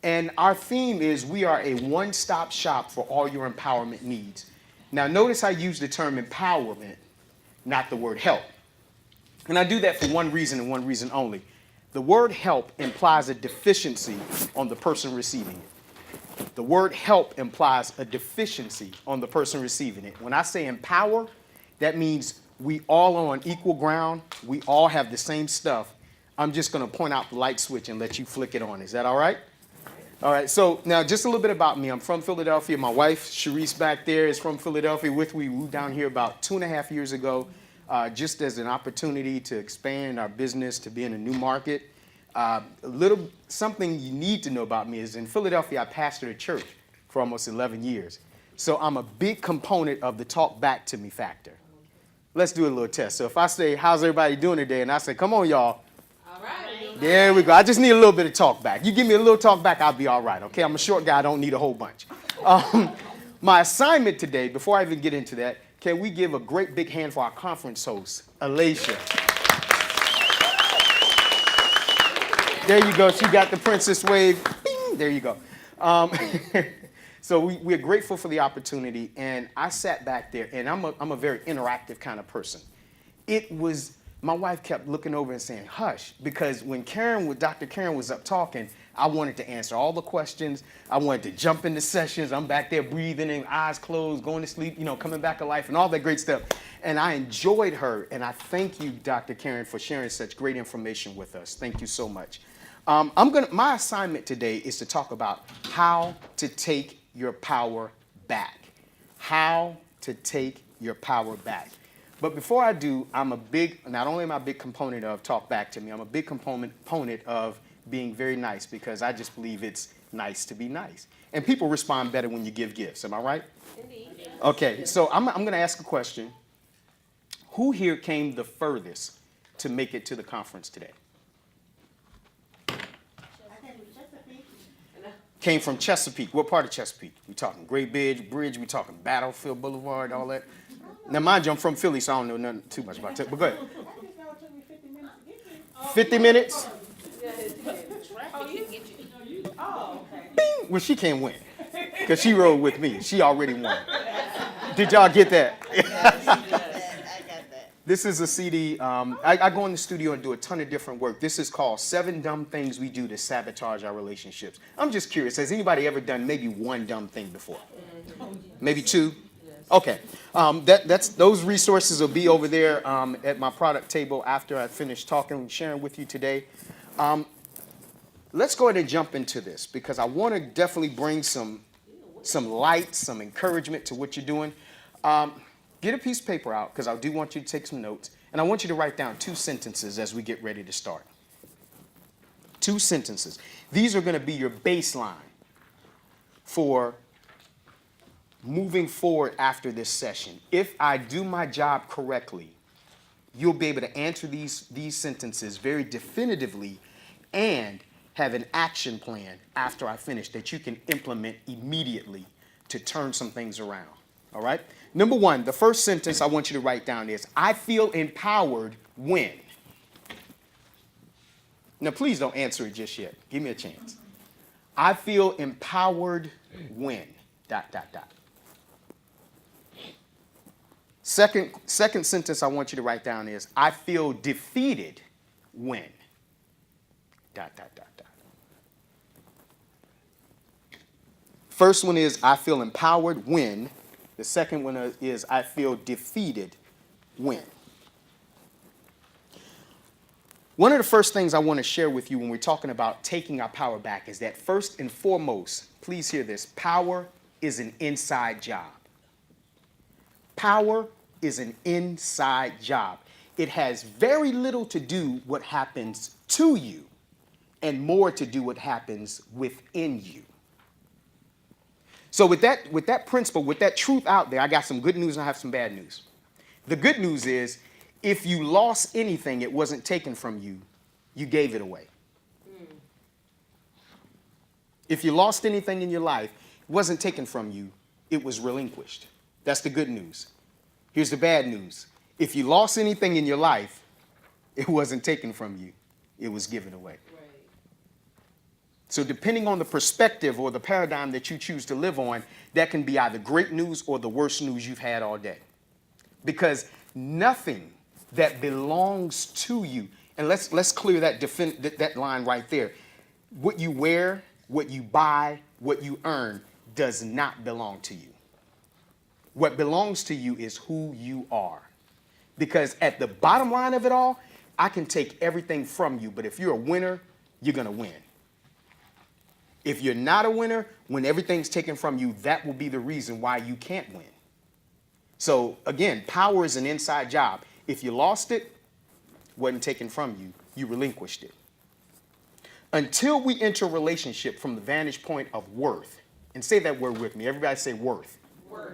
And our theme is we are a one-stop shop for all your empowerment needs. Now, notice I use the term empowerment, not the word help. And I do that for one reason and one reason only. The word help implies a deficiency on the person receiving it. The word help implies a deficiency on the person receiving it. When I say empower, that means we all are on equal ground. We all have the same stuff. I'm just going to point out the light switch and let you flick it on. Is that all right? All right, so now just a little bit about me. I'm from Philadelphia. My wife, Sharice, back there is from Philadelphia with me. We moved down here about 2.5 years ago, just as an opportunity to expand our business, to be in a new market. Something you need to know about me is in Philadelphia, I pastored a church for almost 11 years. So I'm a big component of the talk back to me factor. Let's do a little test. So if I say, how's everybody doing today? And I say, come on, y'all. There we go. I just need a little bit of talk back. You give me a little talk back, I'll be all right, okay? I'm a short guy. I don't need a whole bunch. My assignment today, before I even get into that, can we give a great big hand for our conference host, Alicia? There you go. She got the princess wave. Bing! There you go. So we're grateful for the opportunity, and I sat back there, and I'm a very interactive kind of person. My wife kept looking over and saying, hush, because when Dr. Karen was up talking, I wanted to answer all the questions. I wanted to jump into sessions. I'm back there breathing in, eyes closed, going to sleep, coming back to life and all that great stuff. And I enjoyed her. And I thank you, Dr. Karen, for sharing such great information with us. Thank you so much. My assignment today is to talk about how to take your power back. How to take your power back. But before I do, not only am I a big component of talk back to me, I'm a big component of being very nice, because I just believe it's nice to be nice. And people respond better when you give gifts. Am I right? Indeed. Okay, so I'm going to ask a question. Who here came the furthest to make it to the conference today? Came from Chesapeake. What part of Chesapeake? We talking Great Bridge, we talking Battlefield Boulevard, all that? Now, mind you, I'm from Philly, so I don't know nothing too much about that, but go ahead. 50 minutes? Bing! Well, she can't win, because she rode with me. She already won. Did y'all get that? I got that. This is a CD. I go in the studio and do a ton of different work. This is called 7 Dumb Things We Do to Sabotage Our Relationships. I'm just curious, has anybody ever done maybe one dumb thing before? Maybe 2? Okay, those resources will be over there at my product table after I finish talking and sharing with you today. Let's go ahead and jump into this, because I want to definitely bring some light, some encouragement to what you're doing. Get a piece of paper out, because I do want you to take some notes, and I want you to write down 2 sentences as we get ready to start. 2 sentences. These are going to be your baseline for moving forward after this session. If I do my job correctly, you'll be able to answer these sentences very definitively and have an action plan after I finish that you can implement immediately to turn some things around. All right? Number 1, the first sentence I want you to write down is, I feel empowered when. Now, please don't answer it just yet. Give me a chance. I feel empowered when, ... Second sentence I want you to write down is, I feel defeated when, ... First one is, I feel empowered when. The second one is, I feel defeated when. One of the first things I want to share with you when we're talking about taking our power back is that, first and foremost, please hear this, power is an inside job. Power is an inside job. It has very little to do what happens to you and more to do what happens within you. So with that principle, with that truth out there, I got some good news and I have some bad news. The good news is, if you lost anything, it wasn't taken from you. You gave it away. If you lost anything in your life, it wasn't taken from you. It was relinquished. That's the good news. Here's the bad news. If you lost anything in your life, it wasn't taken from you. It was given away. Right. So depending on the perspective or the paradigm that you choose to live on, that can be either great news or the worst news you've had all day. Because nothing that belongs to you, and let's clear that line right there. What you wear, what you buy, what you earn does not belong to you. What belongs to you is who you are. Because at the bottom line of it all, I can take everything from you, but if you're a winner, you're going to win. If you're not a winner, when everything's taken from you, that will be the reason why you can't win. So again, power is an inside job. If you lost it, wasn't taken from you, you relinquished it. Until we enter a relationship from the vantage point of worth, and say that word with me, everybody say worth. Worth.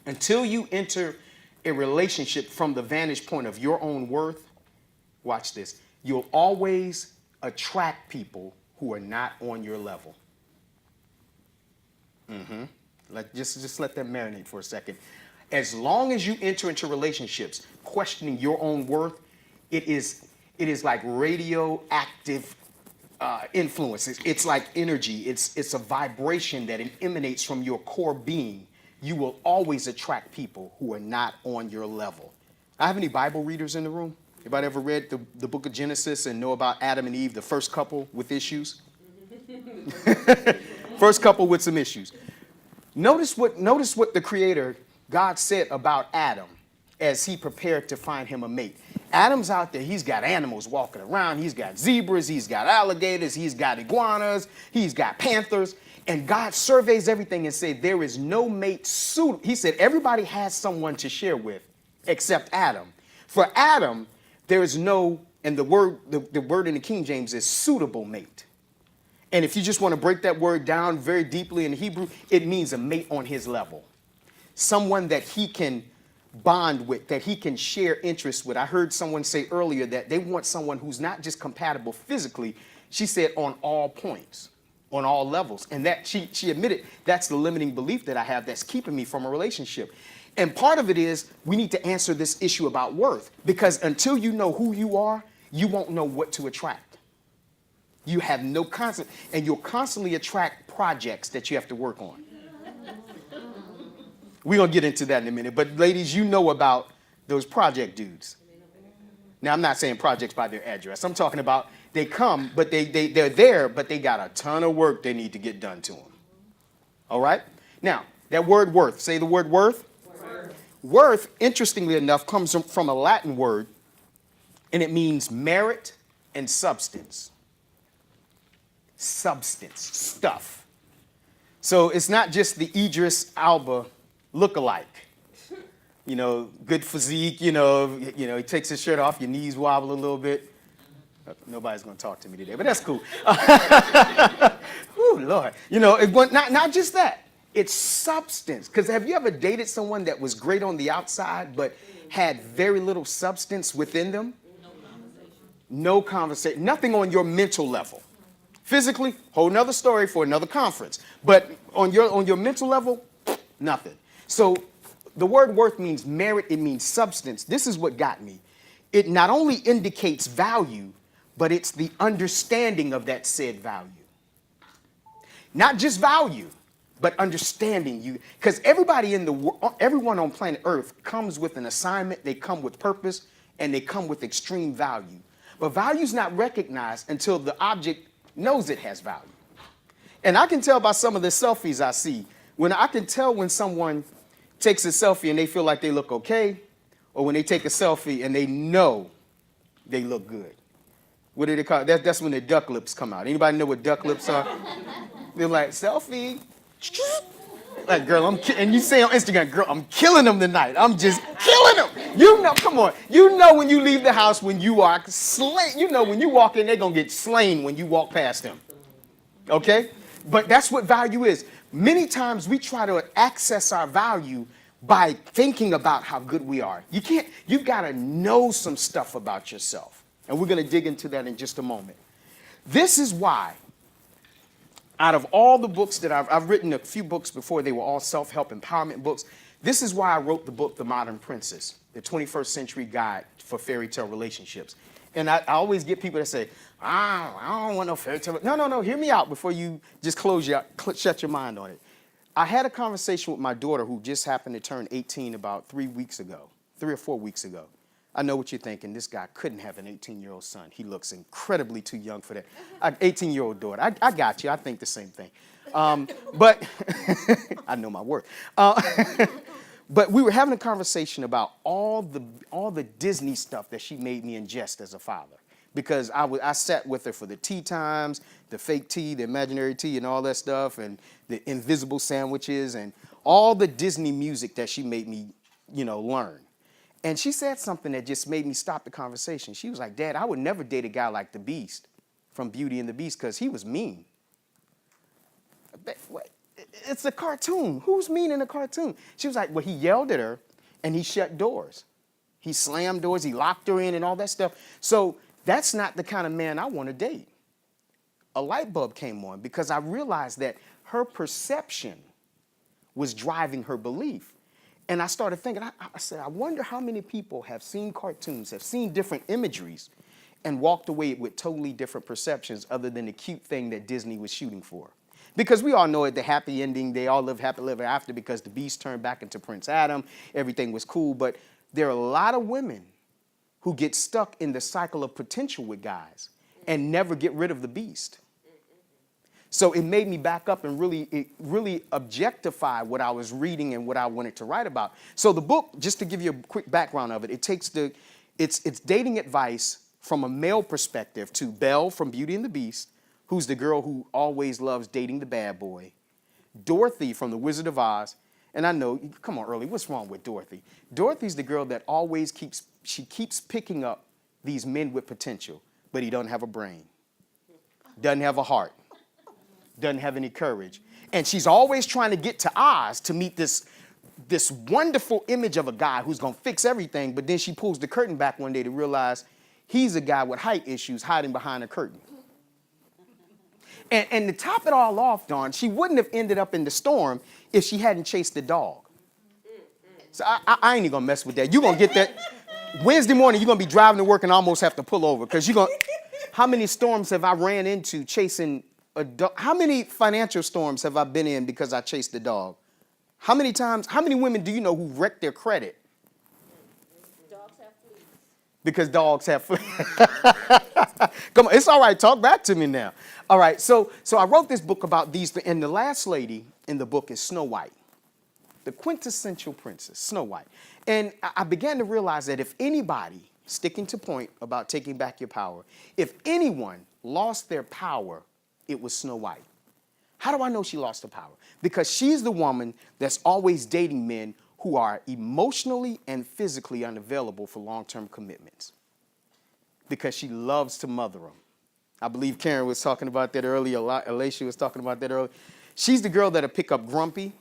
Until you enter a relationship from the vantage point of your own worth, watch this, you'll always attract people who are not on your level. Just let that marinate for a second. As long as you enter into relationships questioning your own worth, it is like radioactive influence. It's like energy. It's a vibration that emanates from your core being. You will always attract people who are not on your level. I have any Bible readers in the room? Anybody ever read the book of Genesis and know about Adam and Eve, the first couple with issues? First couple with some issues. Notice what the Creator, God, said about Adam as he prepared to find him a mate. Adam's out there. He's got animals walking around. He's got zebras. He's got alligators. He's got iguanas. He's got panthers. And God surveys everything and said, there is no mate suitable. He said, everybody has someone to share with except Adam. For Adam, there is no, and the word in the King James is suitable mate. And if you just want to break that word down very deeply in Hebrew, it means a mate on his level. Someone that he can bond with, that he can share interests with. I heard someone say earlier that they want someone who's not just compatible physically, she said on all points, on all levels. And that she admitted that's the limiting belief that I have that's keeping me from a relationship. And part of it is we need to answer this issue about worth, because until you know who you are, you won't know what to attract. You have no concept, and you'll constantly attract projects that you have to work on. We're going to get into that in a minute. But ladies, you know about those project dudes. Now, I'm not saying projects by their address. I'm talking about they come, but they're there, but they got a ton of work they need to get done to them. All right? Now, that word worth. Say the word worth. Worth, interestingly enough, comes from a Latin word, and it means merit and substance. Substance, stuff. So it's not just the Idris Elba look-alike. You know, good physique, you know, he takes his shirt off, your knees wobble a little bit. Nobody's going to talk to me today, but that's cool. Ooh, Lord. You know, not just that. It's substance. Because have you ever dated someone that was great on the outside, but had very little substance within them? No conversation. Nothing on your mental level. Physically, whole nother story for another conference. But on your mental level, nothing. So the word worth means merit. It means substance. This is what got me. It not only indicates value, but it's the understanding of that said value. Not just value, but understanding you. Because everybody everyone on planet Earth comes with an assignment, they come with purpose, and they come with extreme value. But value is not recognized until the object knows it has value. And I can tell by some of the selfies I see, I can tell when someone takes a selfie and they feel like they look okay, or when they take a selfie and they know they look good. What do they call it? That's when the duck lips come out. Anybody know what duck lips are? They're like, selfie. Like, girl, and you say on Instagram, girl, I'm killing them tonight. I'm just killing them. You know, come on. You know when you leave the house when you are slain. You know when you walk in, they're going to get slain when you walk past them. Okay? But that's what value is. Many times we try to access our value by thinking about how good we are. You've got to know some stuff about yourself. And we're going to dig into that in just a moment. This is why, out of all the books that I've written a few books before, they were all self-help empowerment books. This is why I wrote the book, The Modern Princess, the 21st Century Guide for Fairy Tale Relationships. And I always get people that say, I don't want no fairy tale. No, no, no. Hear me out before you just shut your mind on it. I had a conversation with my daughter who just happened to turn 18 about 3 or 4 weeks ago. I know what you're thinking. This guy couldn't have an 18-year-old son. He looks incredibly too young for that. An 18-year-old daughter. I got you. I think the same thing. But I know my worth. But we were having a conversation about all the Disney stuff that she made me ingest as a father. Because I sat with her for the tea times, the fake tea, the imaginary tea, and all that stuff, and the invisible sandwiches, and all the Disney music that she made me, learn. And she said something that just made me stop the conversation. She was like, Dad, I would never date a guy like the Beast from Beauty and the Beast because he was mean. What? It's a cartoon. Who's mean in a cartoon? She was like, well, he yelled at her and he shut doors. He slammed doors, he locked her in and all that stuff. So that's not the kind of man I want to date. A light bulb came on because I realized that her perception was driving her belief. And I started thinking, I said, I wonder how many people have seen cartoons, have seen different imageries, and walked away with totally different perceptions other than the cute thing that Disney was shooting for. Because we all know it, the happy ending, they all live happily ever after because the Beast turned back into Prince Adam, everything was cool. But there are a lot of women who get stuck in the cycle of potential with guys and never get rid of the Beast. So it made me back up and really objectify what I was reading and what I wanted to write about. So the book, just to give you a quick background of it, it's dating advice from a male perspective to Belle from Beauty and the Beast, who's the girl who always loves dating the bad boy, Dorothy from The Wizard of Oz, and I know, come on, Early, what's wrong with Dorothy? Dorothy's the girl that always keeps picking up these men with potential, but he doesn't have a brain, doesn't have a heart, doesn't have any courage. And she's always trying to get to Oz to meet this wonderful image of a guy who's going to fix everything, but then she pulls the curtain back one day to realize he's a guy with height issues hiding behind a curtain. And to top it all off, Dawn, she wouldn't have ended up in the storm if she hadn't chased the dog. So I ain't even going to mess with that. You're going to get that. Wednesday morning, you're going to be driving to work and almost have to pull over because you're going to. How many storms have I ran into chasing a dog? How many financial storms have I been in because I chased the dog? How many women do you know who wrecked their credit? Dogs have fleas. Because dogs have fleas. Come on, it's all right. Talk back to me now. All right, so I wrote this book about these, and the last lady in the book is Snow White, the quintessential princess, Snow White. And I began to realize that if anybody, sticking to point about taking back your power, if anyone lost their power, it was Snow White. How do I know she lost her power? Because she's the woman that's always dating men who are emotionally and physically unavailable for long-term commitments. Because she loves to mother them. I believe Karen was talking about that earlier. Alicia was talking about that earlier. She's the girl that'll pick up Grumpy.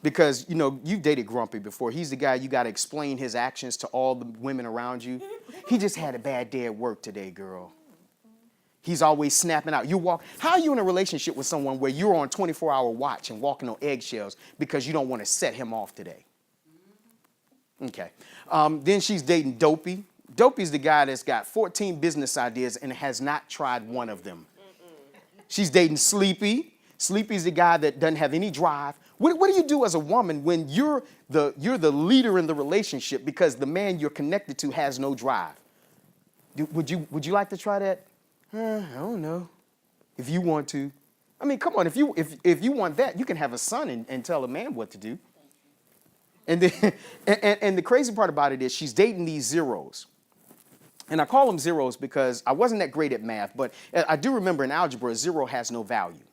Because, you've dated Grumpy before. He's the guy you got to explain his actions to all the women around you. He just had a bad day at work today, girl. He's always snapping out. How are you in a relationship with someone where you're on 24-hour watch and walking on eggshells because you don't want to set him off today? Okay. Then she's dating Dopey. Dopey's the guy that's got 14 business ideas and has not tried one of them. She's dating Sleepy. Sleepy's the guy that doesn't have any drive. What do you do as a woman when you're the leader in the relationship because the man you're connected to has no drive? Would you like to try that? I don't know. If you want to. I mean, come on. If you want that, you can have a son and tell a man what to do. And the crazy part about it is she's dating these zeros. And I call them zeros because I wasn't that great at math, but I do remember in algebra, a zero has no value.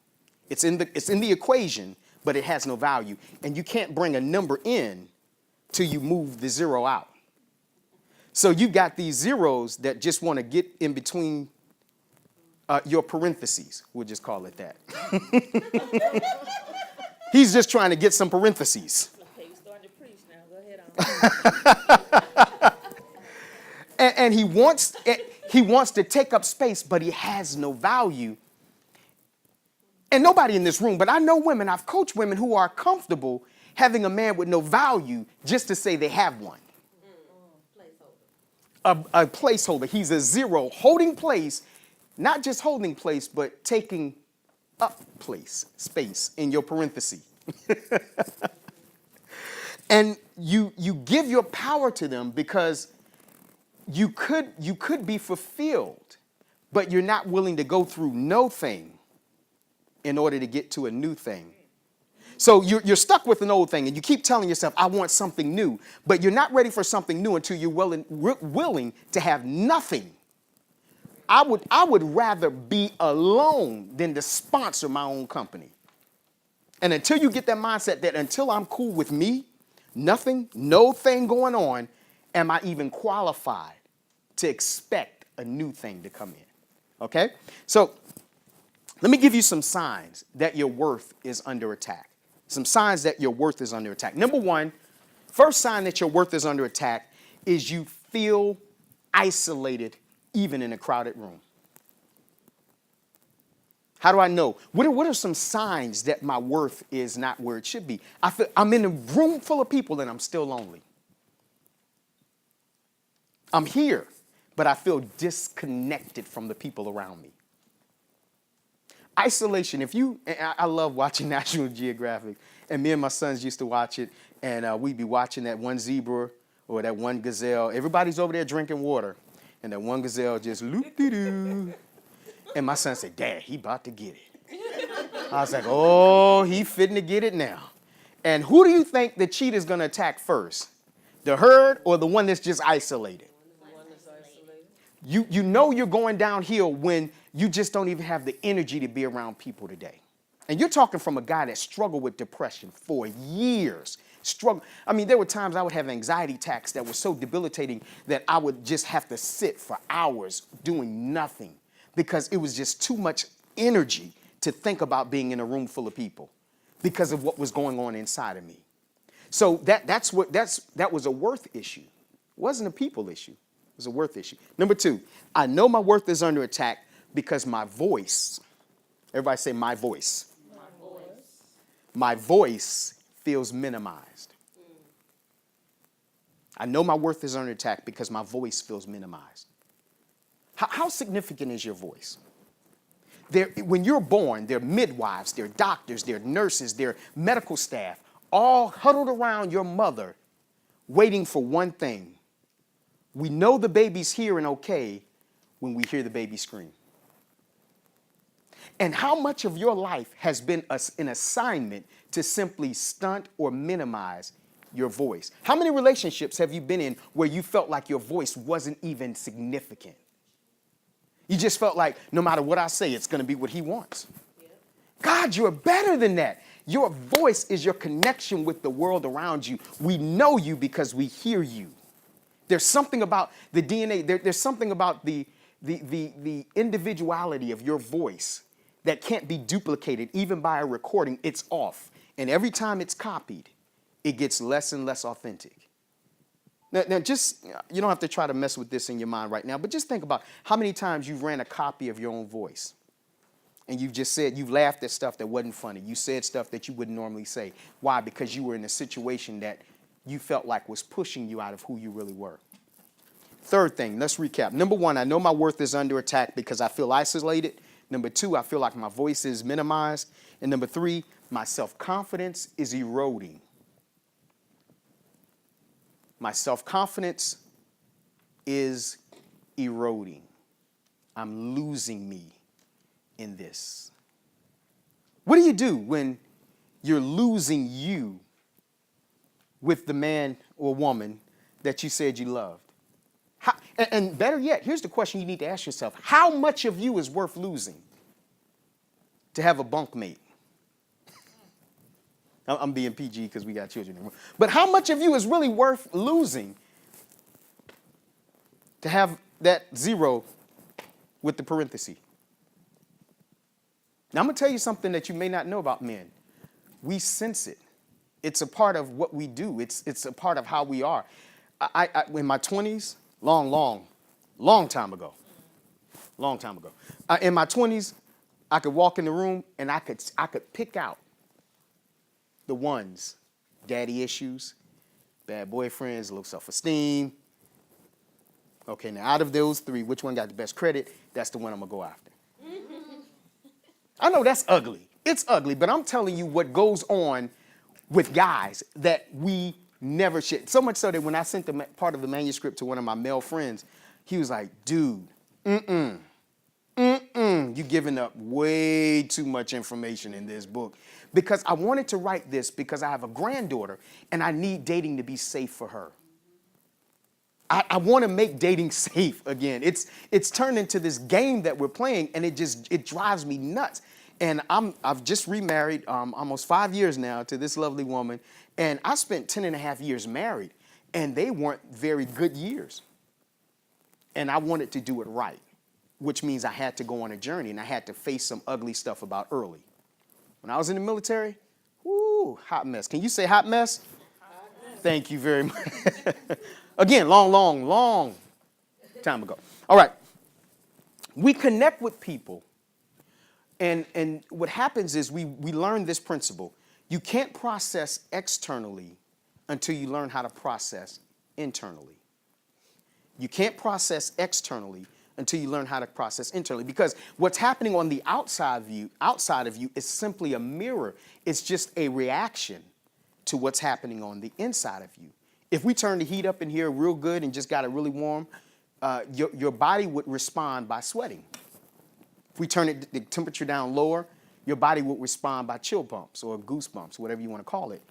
It's in the equation, but it has no value. And you can't bring a number in till you move the zero out. So you've got these zeros that just want to get in between your parentheses. We'll just call it that. He's just trying to get some parentheses. Okay, you're starting to preach now. Go ahead. And he wants to take up space, but he has no value. And nobody in this room, but I know women, I've coached women who are comfortable having a man with no value just to say they have one. a placeholder. He's a zero holding place, not just holding place, but taking up place, space in your parenthesis. And you give your power to them because you could be fulfilled, but you're not willing to go through no thing in order to get to a new thing. So you're stuck with an old thing, and you keep telling yourself, I want something new, but you're not ready for something new until you're willing to have nothing. I would rather be alone than to sponsor my own company. And until you get that mindset that until I'm cool with me, nothing, no thing going on, am I even qualified to expect a new thing to come in? Okay? So let me give you some signs that your worth is under attack. Some signs that your worth is under attack. Number one, first sign that your worth is under attack is you feel isolated even in a crowded room. How do I know? What are some signs that my worth is not where it should be? I'm in a room full of people and I'm still lonely. I'm here, but I feel disconnected from the people around me. Isolation. I love watching National Geographic, and me and my sons used to watch it, and we'd be watching that one zebra or that one gazelle. Everybody's over there drinking water, and that one gazelle just loop-de-doo. And my son said, Dad, he about to get it. I was like, oh, he fitting to get it now. And who do you think the cheetah's going to attack first? The herd or the one that's just isolated? You know you're going downhill when you just don't even have the energy to be around people today. And you're talking from a guy that struggled with depression for years. There were times I would have anxiety attacks that were so debilitating that I would just have to sit for hours doing nothing because it was just too much energy to think about being in a room full of people because of what was going on inside of me. So that was a worth issue. It wasn't a people issue. It was a worth issue. Number two, I know my worth is under attack because my voice, everybody say my voice. My voice feels minimized. I know my worth is under attack because my voice feels minimized. How significant is your voice? When you're born, there are midwives, there are doctors, there are nurses, there are medical staff, all huddled around your mother, waiting for one thing. We know the baby's here and okay when we hear the baby scream. And how much of your life has been an assignment to simply stunt or minimize your voice? How many relationships have you been in where you felt like your voice wasn't even significant? You just felt like no matter what I say, it's going to be what he wants. Yeah. God, you're better than that. Your voice is your connection with the world around you. We know you because we hear you. There's something about the DNA. There's something about the individuality of your voice that can't be duplicated even by a recording. It's off. And every time it's copied, it gets less and less authentic. Now, just, you don't have to try to mess with this in your mind right now, but just think about how many times you've ran a copy of your own voice. And you've laughed at stuff that wasn't funny. You said stuff that you wouldn't normally say. Why? Because you were in a situation that you felt like was pushing you out of who you really were. Third thing, let's recap. Number one, I know my worth is under attack because I feel isolated. Number two, I feel like my voice is minimized. And number three, my self-confidence is eroding. My self-confidence is eroding. I'm losing me in this. What do you do when you're losing you with the man or woman that you said you loved? And better yet, here's the question you need to ask yourself. How much of you is worth losing to have a bunkmate? I'm being PG because we got children in the room. But how much of you is really worth losing to have that zero with the parenthesis? Now, I'm going to tell you something that you may not know about men. We sense it. It's a part of what we do. It's a part of how we are. In my 20s, long time ago. In my 20s, I could walk in the room and I could pick out the ones, daddy issues, bad boyfriends, low self-esteem, Okay, now out of those three, which one got the best credit? That's the one I'm gonna go after. I know that's ugly. It's ugly, but I'm telling you what goes on with guys that we never should. So much so that when I sent the part of the manuscript to one of my male friends, he was like, dude, you giving up way too much information in this book. Because I wanted to write this because I have a granddaughter and I need dating to be safe for her. I want to make dating safe again. It's turned into this game that we're playing, and it drives me nuts. And I've just remarried almost 5 years now to this lovely woman, and I spent 10 and a half years married, and they weren't very good years. And I wanted to do it right, which means I had to go on a journey, and I had to face some ugly stuff about early. When I was in the military, whoo, hot mess. Can you say hot mess? Thank you very much. Again, long time ago. All right. We connect with people, and what happens is we learn this principle. You can't process externally until you learn how to process internally. You can't process externally until you learn how to process internally, because what's happening on the outside of you is simply a mirror. It's just a reaction to what's happening on the inside of you. If we turn the heat up in here real good and just got it really warm, your body would respond by sweating. If we turn the temperature down lower, your body would respond by chill bumps or goosebumps, whatever you want to call it.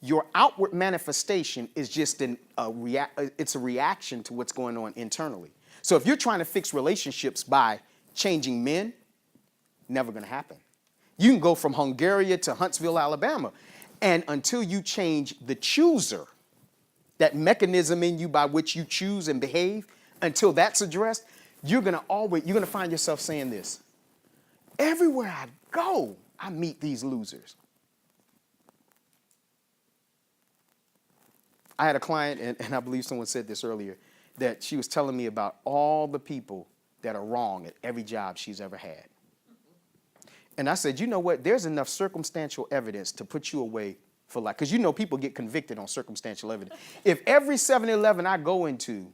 Your outward manifestation is just it's a reaction to what's going on internally. So if you're trying to fix relationships by changing men, never going to happen. You can go from Hungary to Huntsville, Alabama, and until you change the chooser, that mechanism in you by which you choose and behave, until that's addressed, you're gonna find yourself saying this. Everywhere I go, I meet these losers. I had a client, and I believe someone said this earlier, that she was telling me about all the people that are wrong at every job she's ever had. And I said, you know what? There's enough circumstantial evidence to put you away for life. Because you know people get convicted on circumstantial evidence. If every 7-Eleven I go into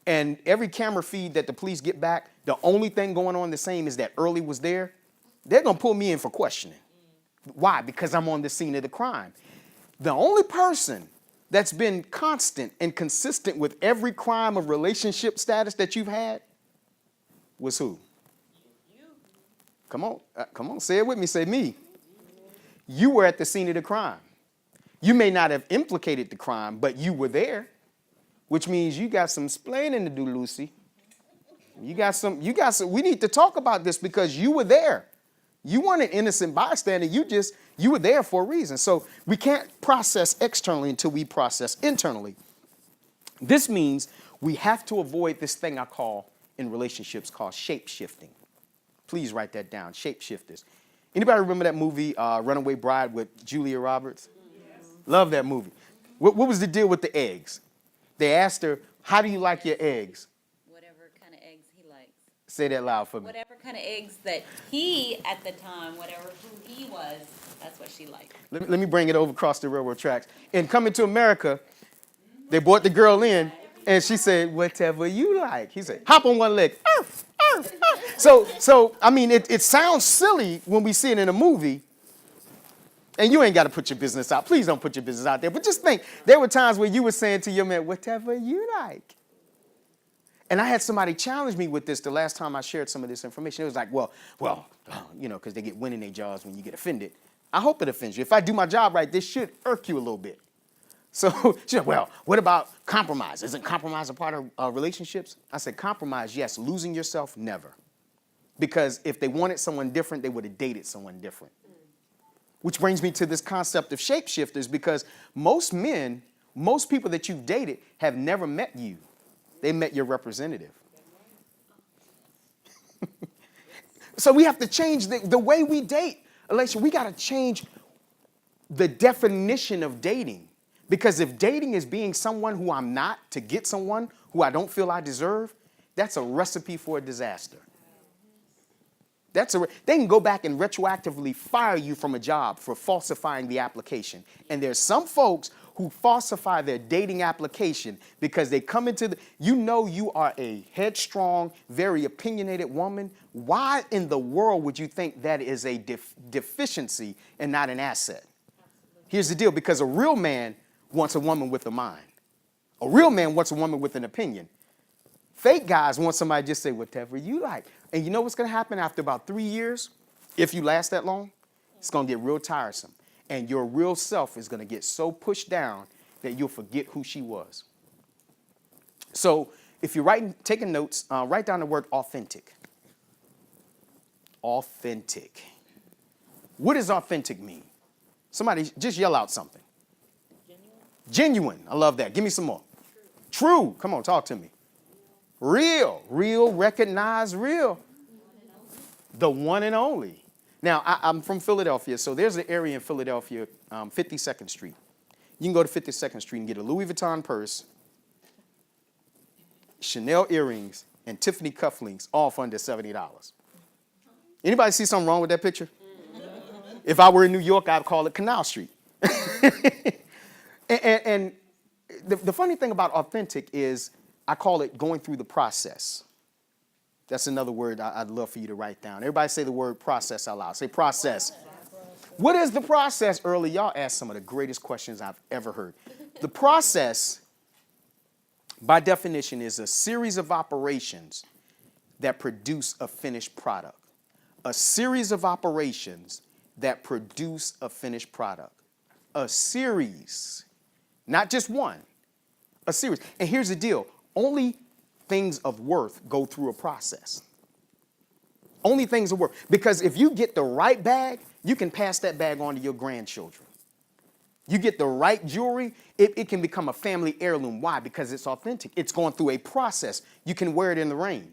and every camera feed that the police get back, the only thing going on the same is that Early was there, they're going to pull me in for questioning. Why? Because I'm on the scene of the crime. The only person that's been constant and consistent with every crime of relationship status that you've had was who? Come on, say it with me, say me. You were at the scene of the crime. You may not have implicated the crime, but you were there, which means you got some explaining to do, Lucy. We need to talk about this because you were there. You weren't an innocent bystander. You were there for a reason. So we can't process externally until we process internally. This means we have to avoid this thing I call in relationships called shape-shifting. Please write that down, shapeshifters. Anybody remember that movie, Runaway Bride with Julia Roberts? Yes. Love that movie. What was the deal with the eggs? They asked her, how do you like your eggs? Whatever kind of eggs he likes. Say that loud for me. Whatever kind of eggs that he, at the time, who he was, that's what she liked. Let me bring it over across the railroad tracks. In Coming to America, they brought the girl in, and she said, whatever you like. He said, hop on one leg. Arf, arf, arf. So I mean, it sounds silly when we see it in a movie, and you ain't got to put your business out. Please don't put your business out there. But just think, there were times where you were saying to your man, whatever you like. And I had somebody challenge me with this the last time I shared some of this information. It was like, well, because they get wind in their jaws when you get offended. I hope it offends you. If I do my job right, this should irk you a little bit. So she said, well, what about compromise? Isn't compromise a part of relationships? I said, compromise, yes. Losing yourself, never. Because if they wanted someone different, they would have dated someone different. Which brings me to this concept of shapeshifters, because most men, most people that you've dated have never met you. They met your representative. So we have to change the way we date. Alicia, we got to change the definition of dating. Because if dating is being someone who I'm not to get someone who I don't feel I deserve, that's a recipe for a disaster. They can go back and retroactively fire you from a job for falsifying the application. And there's some folks who falsify their dating application because they come into you are a headstrong, very opinionated woman. Why in the world would you think that is a deficiency and not an asset? Here's the deal, because a real man wants a woman with a mind. A real man wants a woman with an opinion. Fake guys want somebody to just say whatever you like. And you know what's going to happen after about 3 years? If you last that long, it's going to get real tiresome. And your real self is going to get so pushed down that you'll forget who she was. So if you're taking notes, write down the word authentic. Authentic. What does authentic mean? Somebody just yell out something. Genuine. I love that. Give me some more. True. Come on, talk to me. Real. Real, recognize real. The one and only. Now, I'm from Philadelphia, so there's an area in Philadelphia, 52nd Street. You can go to 52nd Street and get a Louis Vuitton purse, Chanel earrings, and Tiffany cufflinks, all for under $70. Anybody see something wrong with that picture? If I were in New York, I'd call it Canal Street. and the funny thing about authentic is I call it going through the process. That's another word I'd love for you to write down. Everybody say the word process out loud. Say process. What is the process? Early, y'all asked some of the greatest questions I've ever heard. The process, by definition, is a series of operations that produce a finished product. A series of operations that produce a finished product. A series, not just one, a series. And here's the deal. Only things of worth go through a process. Only things of worth. Because if you get the right bag, you can pass that bag on to your grandchildren. You get the right jewelry, it can become a family heirloom. Why? Because it's authentic. It's going through a process. You can wear it in the rain.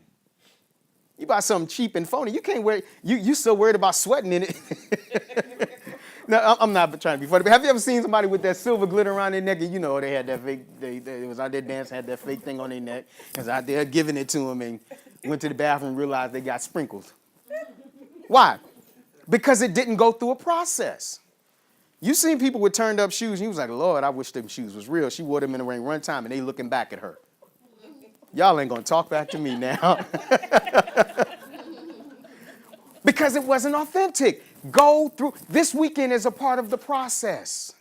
You buy something cheap and phony, you can't wear it. You so worried about sweating in it. No, I'm not trying to be funny, but have you ever seen somebody with that silver glitter around their neck? And you know they had that fake, they was out there dancing, had that fake thing on their neck, was out there giving it to them and went to the bathroom and realized they got sprinkled. Why? Because it didn't go through a process. You seen people with turned up shoes, and you was like, Lord, I wish them shoes was real. She wore them in the rain one time, and they looking back at her. Y'all ain't gonna talk back to me now. Because it wasn't authentic. Go through. This weekend is a part of the process.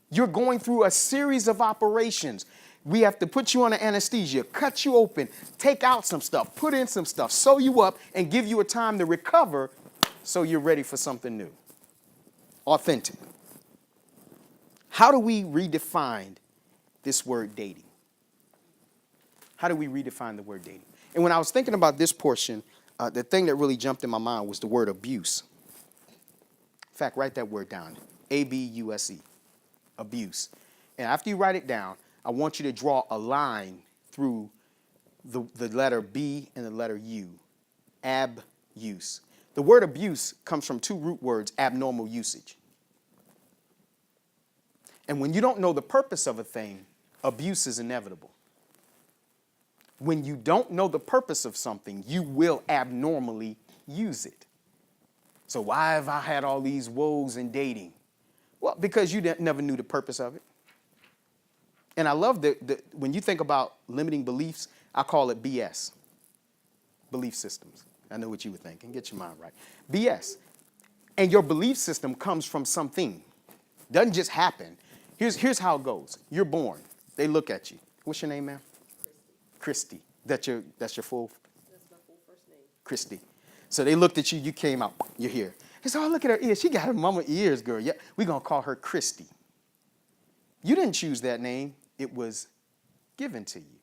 You're going through a series of operations. We have to put you on an anesthesia, cut you open, take out some stuff, put in some stuff, sew you up, and give you a time to recover so you're ready for something new. Authentic. How do we redefine this word dating? How do we redefine the word dating? And when I was thinking about this portion, the thing that really jumped in my mind was the word abuse. In fact, write that word down. A-B-U-S-E. Abuse. And after you write it down, I want you to draw a line through the letter B and the letter U. Abuse. The word abuse comes from two root words, abnormal usage. And when you don't know the purpose of a thing, abuse is inevitable. When you don't know the purpose of something, you will abnormally use it. So why have I had all these woes in dating? Well, because you never knew the purpose of it. And I love when you think about limiting beliefs, I call it BS. Belief systems. I know what you were thinking. Get your mind right. BS. And your belief system comes from something. Doesn't just happen. Here's how it goes. You're born. They look at you. What's your name, ma'am? Christy. That's your full? That's my full first name. Christy. So they looked at you, you came out, you're here. They said, oh, look at her ears. She got her mama ears, girl. Yeah, we're going to call her Christy. You didn't choose that name. It was given to you.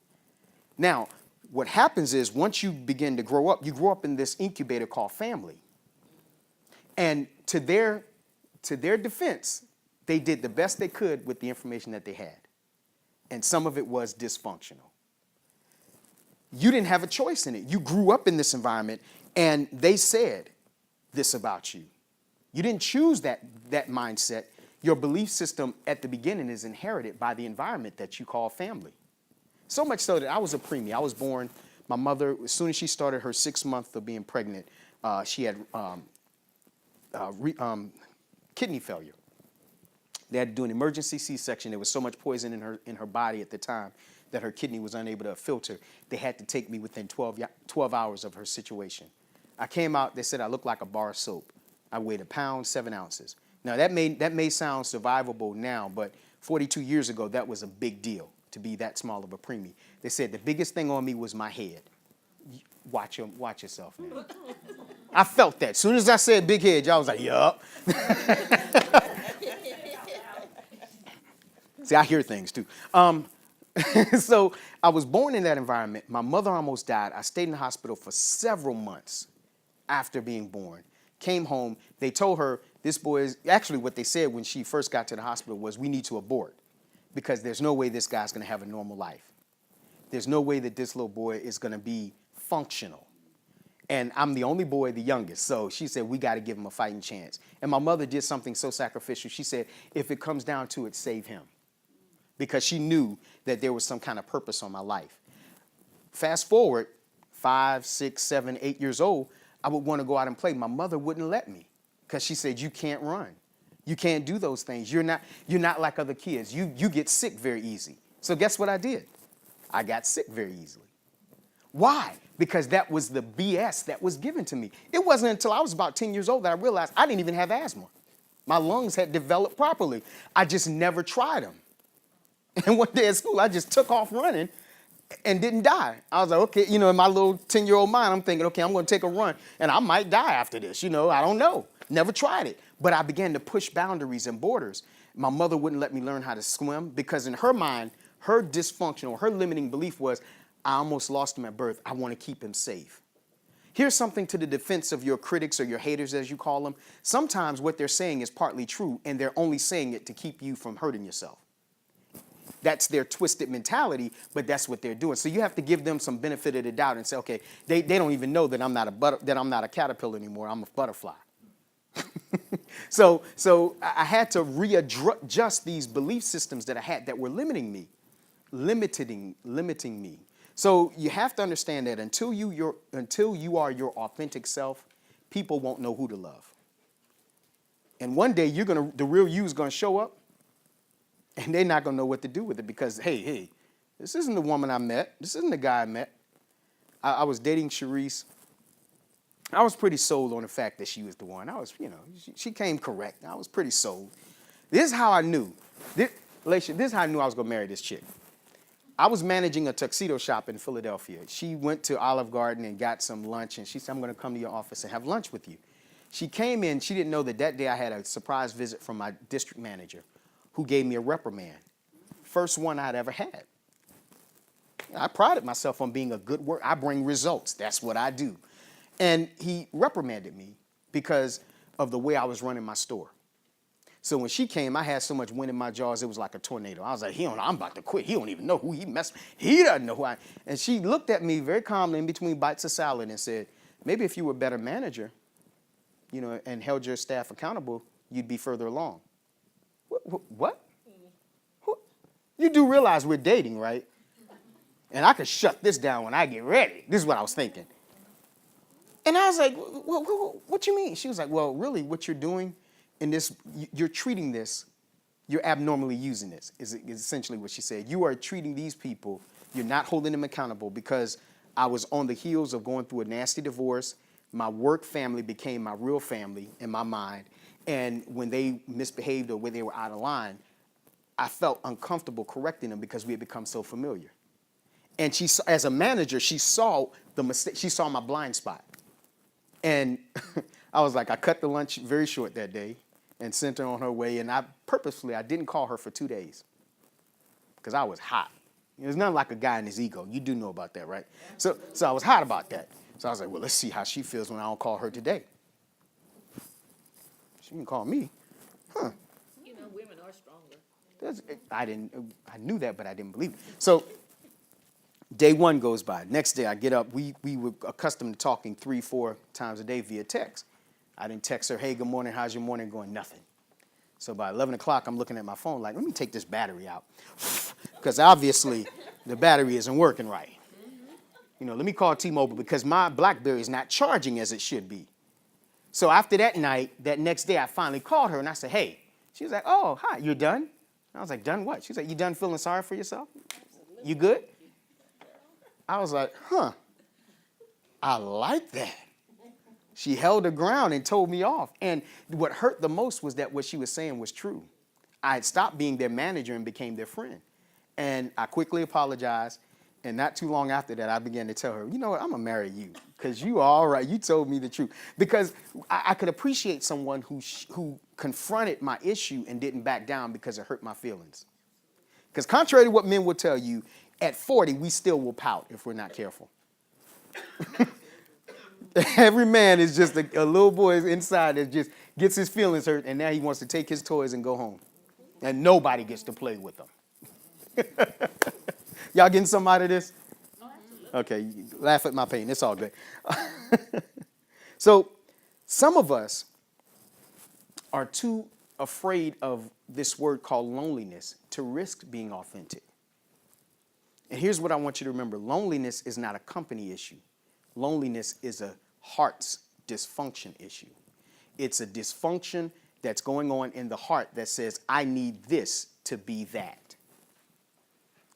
Now, what happens is once you begin to grow up, you grow up in this incubator called family. And to their defense, they did the best they could with the information that they had. And some of it was dysfunctional. You didn't have a choice in it. You grew up in this environment, and they said this about you. You didn't choose that mindset. Your belief system at the beginning is inherited by the environment that you call family. So much so that I was a preemie. I was born, my mother, as soon as she started her 6th month of being pregnant, she had kidney failure. They had to do an emergency C-section. There was so much poison in her body at the time that her kidney was unable to filter. They had to take me within 12 hours of her situation. I came out, they said I looked like a bar of soap. I weighed 1 pound, 7 ounces. Now, that may sound survivable now, but 42 years ago, that was a big deal to be that small of a preemie. They said the biggest thing on me was my head. Watch yourself, man. I felt that. As soon as I said big head, y'all was like, yup. See, I hear things too. So I was born in that environment. My mother almost died. I stayed in the hospital for several months after being born. Came home. They told her this boy is, actually what they said when she first got to the hospital was, we need to abort because there's no way this guy's going to have a normal life. There's no way that this little boy is going to be functional. And I'm the only boy, the youngest. So she said, we got to give him a fighting chance. And my mother did something so sacrificial. She said, if it comes down to it, save him. Because she knew that there was some kind of purpose on my life. Fast forward 5, 6, 7, 8 years old, I would want to go out and play. My mother wouldn't let me because she said, you can't run. You can't do those things. You're not like other kids. You get sick very easy. So guess what I did? I got sick very easily. Why? Because that was the BS that was given to me. It wasn't until I was about 10 years old that I realized I didn't even have asthma. My lungs had developed properly. I just never tried them. And one day at school, I just took off running and didn't die. I was like, okay, in my little 10-year-old mind, I'm thinking, okay, I'm going to take a run and I might die after this. I don't know. Never tried it. But I began to push boundaries and borders. My mother wouldn't let me learn how to swim because in her mind, her dysfunctional, her limiting belief was, I almost lost him at birth. I want to keep him safe. Here's something to the defense of your critics or your haters, as you call them. Sometimes what they're saying is partly true, and they're only saying it to keep you from hurting yourself. That's their twisted mentality, but that's what they're doing. So you have to give them some benefit of the doubt and say, okay, they don't even know that I'm not a caterpillar anymore. I'm a butterfly. So I had to readjust these belief systems that I had that were limiting me. So you have to understand that until you are your authentic self, people won't know who to love. And one day the real you is gonna show up, and they're not gonna know what to do with it because hey, this isn't the woman I met. This isn't the guy I met. I was dating Sharice. I was pretty sold on the fact that she was the one. She came correct. I was pretty sold. This is how I knew. This is how I knew I was gonna marry this chick. I was managing a tuxedo shop in Philadelphia. She went to Olive Garden and got some lunch, and she said, I'm going to come to your office and have lunch with you. She came in. She didn't know that day I had a surprise visit from my district manager who gave me a reprimand. First one I'd ever had. I prided myself on being a good worker. I bring results. That's what I do. And he reprimanded me because of the way I was running my store. So when she came, I had so much wind in my jaws, it was like a tornado. I was like, I'm about to quit. He don't even know who he messed with. He doesn't know who I am. And she looked at me very calmly in between bites of salad and said, maybe if you were a better manager, and held your staff accountable, you'd be further along. What? You do realize we're dating, right? And I could shut this down when I get ready. This is what I was thinking. And I was like, what you mean? She was like, well, really what you're doing in this, you're treating this, you're abnormally using this, is essentially what she said. You are treating these people, you're not holding them accountable because I was on the heels of going through a nasty divorce. My work family became my real family in my mind. And when they misbehaved or when they were out of line, I felt uncomfortable correcting them because we had become so familiar. And she, as a manager, she saw the mistake, she saw my blind spot. And I was like, I cut the lunch very short that day and sent her on her way. And I didn't call her for 2 days because I was hot. There's nothing like a guy in his ego. You do know about that, right? So I was hot about that. So I was like, well, let's see how she feels when I don't call her today. She didn't call me. Huh. Women are stronger. I knew that, but I didn't believe it. So day one goes by. Next day I get up. We were accustomed to talking 3-4 times a day via text. I didn't text her, hey, good morning, how's your morning going? Nothing. So by 11 o'clock, I'm looking at my phone like, let me take this battery out. Because obviously the battery isn't working right. Let me call T-Mobile because my BlackBerry is not charging as it should be. So after that night, that next day, I finally called her and I said, hey, She was like, oh, hi, you're done? I was like, done what? She was like, you done feeling sorry for yourself? You good? I was like, huh, I like that. She held her ground and told me off. And what hurt the most was that what she was saying was true. I had stopped being their manager and became their friend. And I quickly apologized. And not too long after that, I began to tell her, you know what, I'm going to marry you because you are all right. You told me the truth. Because I could appreciate someone who confronted my issue and didn't back down because it hurt my feelings. Because contrary to what men will tell you, at 40, we still will pout if we're not careful. Every man is just a little boy inside that just gets his feelings hurt, and now he wants to take his toys and go home. And nobody gets to play with them. Y'all getting something out of this? Okay, laugh at my pain. It's all good. So some of us are too afraid of this word called loneliness to risk being authentic. And here's what I want you to remember. Loneliness is not a company issue. Loneliness is a heart's dysfunction issue. It's a dysfunction that's going on in the heart that says, I need this to be that.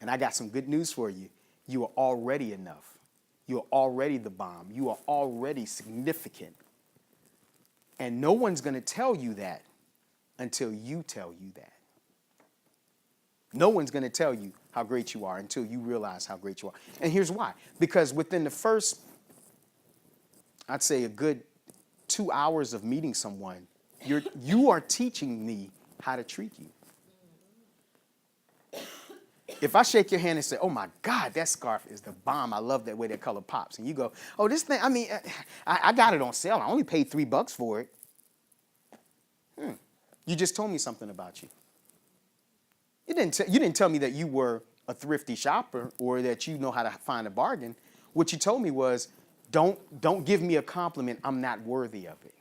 And I got some good news for you. You are already enough. You are already the bomb. You are already significant. And no one's going to tell you that until you tell you that. No one's going to tell you how great you are until you realize how great you are. And here's why. Because within the first, I'd say a good 2 hours of meeting someone, you are teaching me how to treat you. If I shake your hand and say, oh my God, that scarf is the bomb. I love that way that color pops. And you go, oh, this thing, I mean, I got it on sale. I only paid $3 for it. You just told me something about you. You didn't tell me that you were a thrifty shopper or that you know how to find a bargain. What you told me was, don't give me a compliment. I'm not worthy of it.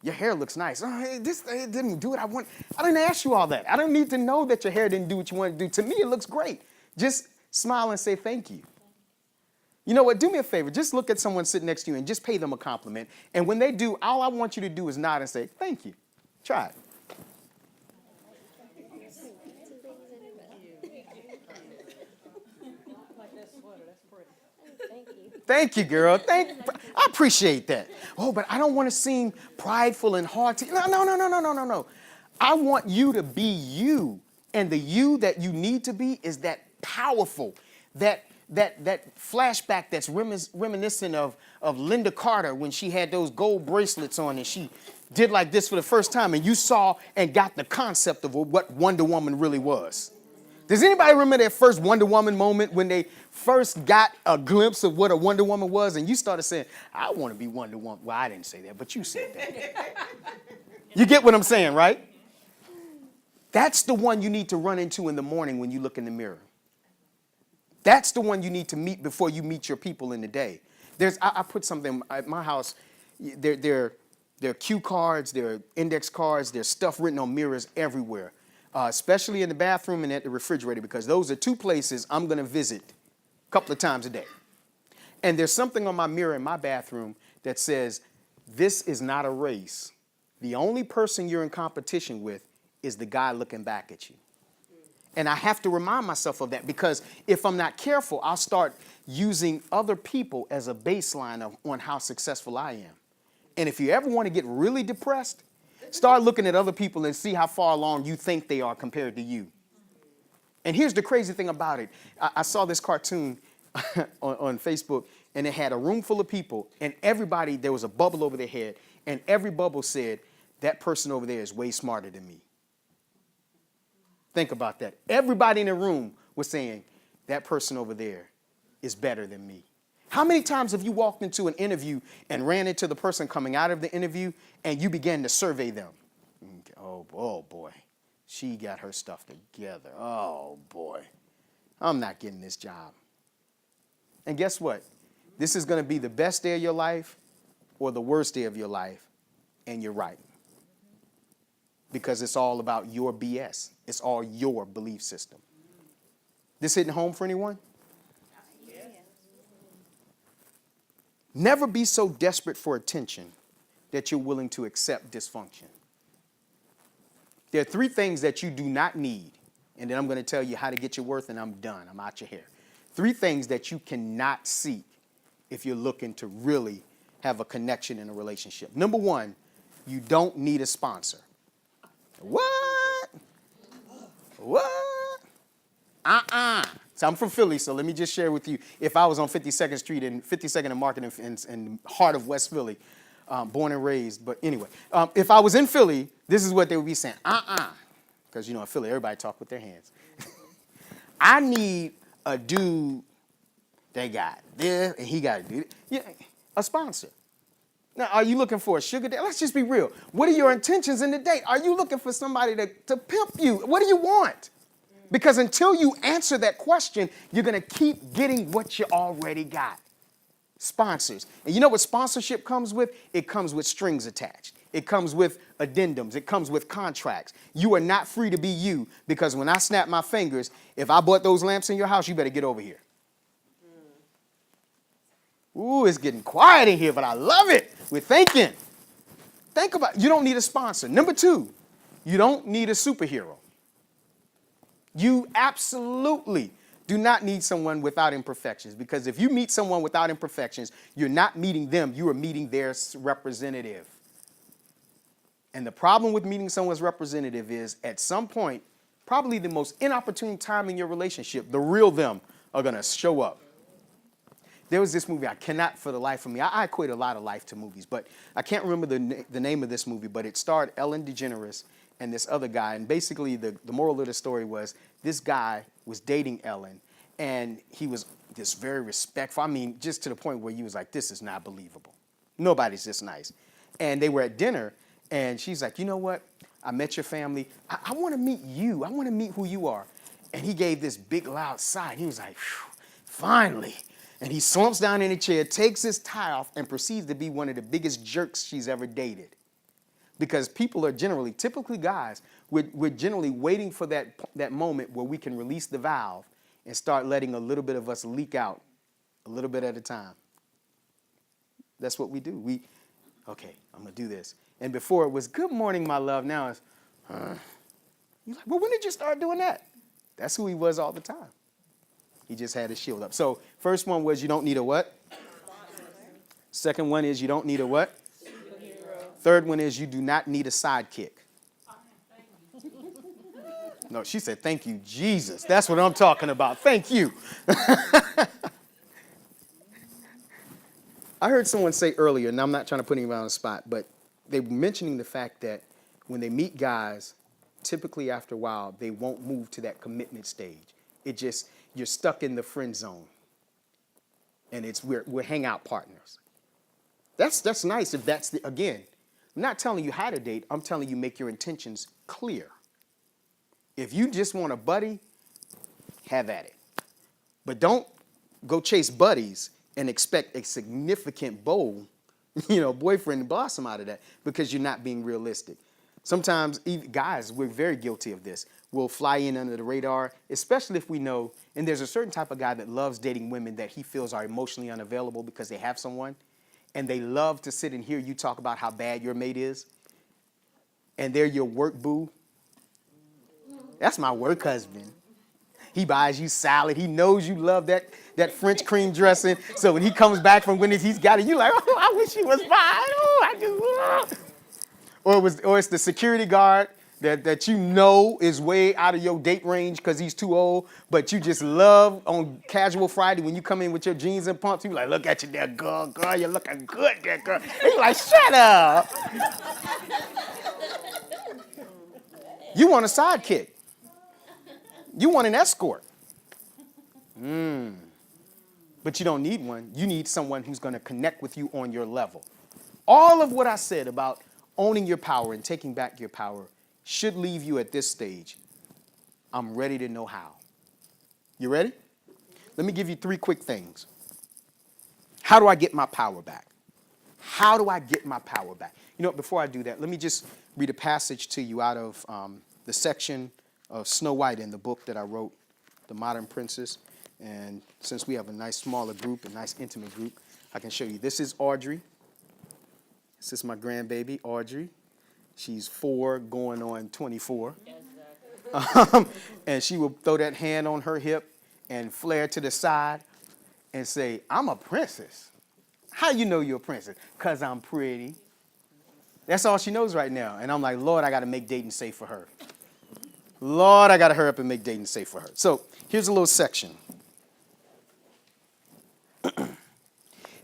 Your hair looks nice. Oh, hey, this it didn't do what I want. I didn't ask you all that. I don't need to know that your hair didn't do what you wanted to do. To me, it looks great. Just smile and say thank you. You know what? Do me a favor. Just look at someone sitting next to you and just pay them a compliment. And when they do, all I want you to do is nod and say thank you. Try it. Thank you, girl. I appreciate that. Oh, but I don't want to seem prideful and haughty. No. I want you to be you. And the you that you need to be is that powerful, that flashback that's reminiscent of Linda Carter when she had those gold bracelets on and she did like this for the first time and you saw and got the concept of what Wonder Woman really was. Does anybody remember that first Wonder Woman moment when they first got a glimpse of what a Wonder Woman was and you started saying, I want to be Wonder Woman. Well, I didn't say that, but you said that. You get what I'm saying, right? That's the one you need to run into in the morning when you look in the mirror. That's the one you need to meet before you meet your people in the day. I put something at my house. There are cue cards, there are index cards, there's stuff written on mirrors everywhere. Especially in the bathroom and at the refrigerator, because those are two places I'm going to visit a couple of times a day. And there's something on my mirror in my bathroom that says, this is not a race. The only person you're in competition with is the guy looking back at you. And I have to remind myself of that because if I'm not careful, I'll start using other people as a baseline on how successful I am. And if you ever want to get really depressed, start looking at other people and see how far along you think they are compared to you. And here's the crazy thing about it. I saw this cartoon on Facebook, and it had a room full of people, and everybody, there was a bubble over their head, and every bubble said, that person over there is way smarter than me. Think about that. Everybody in the room was saying, that person over there is better than me. How many times have you walked into an interview and ran into the person coming out of the interview and you began to survey them? Oh boy, she got her stuff together. Oh boy, I'm not getting this job. And guess what? This is going to be the best day of your life or the worst day of your life, and you're right. Because it's all about your BS. It's all your belief system. This hitting home for anyone? Never be so desperate for attention that you're willing to accept dysfunction. There are three things that you do not need. And then I'm going to tell you how to get your worth, and I'm done. I'm out your hair. Three things that you cannot seek if you're looking to really have a connection in a relationship. Number one, you don't need a sponsor. What? What? So I'm from Philly, so let me just share with you. If I was on 52nd Street and 52nd and Market in heart of West Philly, born and raised, but anyway, if I was in Philly, this is what they would be saying. Because, you know, in Philly, everybody talk with their hands. I need a dude that got this, and he got to do it. Yeah, a sponsor. Now, are you looking for a sugar daddy? Let's just be real. What are your intentions in the date? Are you looking for somebody to pimp you? What do you want? Because until you answer that question, you're going to keep getting what you already got. Sponsors. And you know what sponsorship comes with? It comes with strings attached. It comes with addendums. It comes with contracts. You are not free to be you, because when I snap my fingers, if I bought those lamps in your house, you better get over here. Ooh, it's getting quiet in here, but I love it. We're thinking. Think about it. You don't need a sponsor. Number two, you don't need a superhero. You absolutely do not need someone without imperfections, because if you meet someone without imperfections, you're not meeting them, you are meeting their representative. And the problem with meeting someone's representative is at some point, probably the most inopportune time in your relationship, the real them are going to show up. There was this movie, I cannot for the life of me, I equate a lot of life to movies, but I can't remember the name of this movie, but it starred Ellen DeGeneres and this other guy. And basically the moral of the story was this guy was dating Ellen, and he was this very respectful. I mean, just to the point where you was like, this is not believable. Nobody's this nice. And they were at dinner, and she's like, you know what? I met your family. I want to meet you. I want to meet who you are. And he gave this big, loud sigh. He was like, finally. And he slumps down in a chair, takes his tie off, and proceeds to be one of the biggest jerks she's ever dated. Because people are generally, typically guys, we're generally waiting for that moment where we can release the valve and start letting a little bit of us leak out a little bit at a time. That's what we do. Okay, I'm going to do this. And before it was, good morning, my love. Now it's, you're like, well, when did you start doing that? That's who he was all the time. He just had his shield up. So first one was you don't need a what? Second one is you don't need a what? Third one is you do not need a sidekick. No, she said, thank you, Jesus. That's what I'm talking about. Thank you. I heard someone say earlier, and I'm not trying to put anybody on the spot, but they were mentioning the fact that when they meet guys, typically after a while, they won't move to that commitment stage. It just, you're stuck in the friend zone. And it's, we're hangout partners. That's nice if that's the, again, I'm not telling you how to date. I'm telling you make your intentions clear. If you just want a buddy, have at it. But don't go chase buddies and expect a significant boyfriend to blossom out of that, because you're not being realistic. Sometimes, even guys, we're very guilty of this. We'll fly in under the radar, especially if we know, and there's a certain type of guy that loves dating women that he feels are emotionally unavailable because they have someone. And they love to sit and hear you talk about how bad your mate is. And they're your work boo. That's my work husband. He buys you salad. He knows you love that French cream dressing. So when he comes back from when he's got it, you like, oh, I wish he was fine. Oh, I do. Or it's the security guard that you know is way out of your date range because he's too old, but you just love on casual Friday when you come in with your jeans and pumps. You like, look at you there, girl, you're looking good there, girl. And you like, shut up. You want a sidekick. You want an escort. But you don't need one. You need someone who's going to connect with you on your level. All of what I said about owning your power and taking back your power should leave you at this stage. I'm ready to know how. You ready? Let me give you 3 quick things. How do I get my power back? How do I get my power back? You know, before I do that, let me just read a passage to you out of the section of Snow White in the book that I wrote, The Modern Princess. And since we have a nice smaller group, a nice intimate group, I can show you. This is Audrey. This is my grandbaby, Audrey. She's 4 going on 24. Exactly. And she will throw that hand on her hip and flare to the side and say, I'm a princess. How you know you're a princess? Because I'm pretty. That's all she knows right now. And I'm like, Lord, I got to make dating safe for her. Lord, I got to hurry up and make dating safe for her. So here's a little section.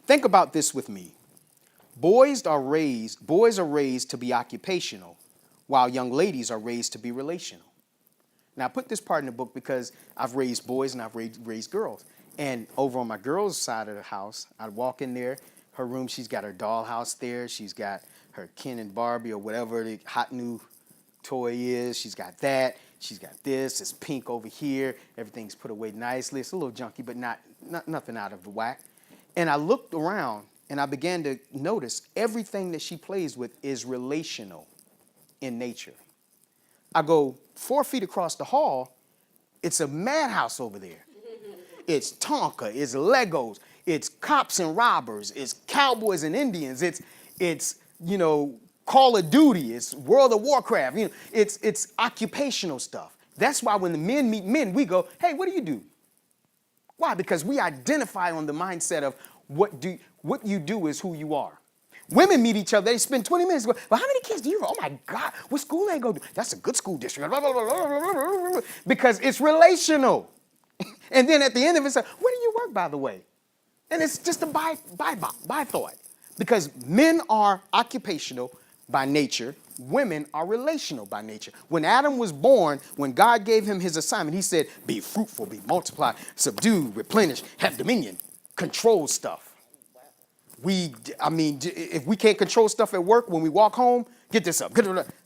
Think about this with me. Boys are raised to be occupational, while young ladies are raised to be relational. Now, I put this part in the book because I've raised boys and I've raised girls. And over on my girls' side of the house, I'd walk in there, her room, she's got her dollhouse there. She's got her Ken and Barbie or whatever the hot new toy is. She's got that. She's got this. It's pink over here. Everything's put away nicely. It's a little junky, but nothing out of the whack. And I looked around and I began to notice everything that she plays with is relational in nature. I go 4 feet across the hall, it's a madhouse over there. It's Tonka, it's Legos, it's cops and robbers, it's cowboys and Indians, it's Call of Duty, it's World of Warcraft, it's occupational stuff. That's why when the men meet men, we go, hey, what do you do? Why? Because we identify on the mindset of what you do is who you are. Women meet each other, they spend 20 minutes going, well, how many kids do you have? Oh my God, what school they go to? That's a good school district. Because it's relational. And then at the end of it, it's like, where do you work, by the way? And it's just a by thought. Because men are occupational by nature, women are relational by nature. When Adam was born, when God gave him his assignment, he said, be fruitful, be multiply, subdue, replenish, have dominion, control stuff. If we can't control stuff at work, when we walk home, get this up.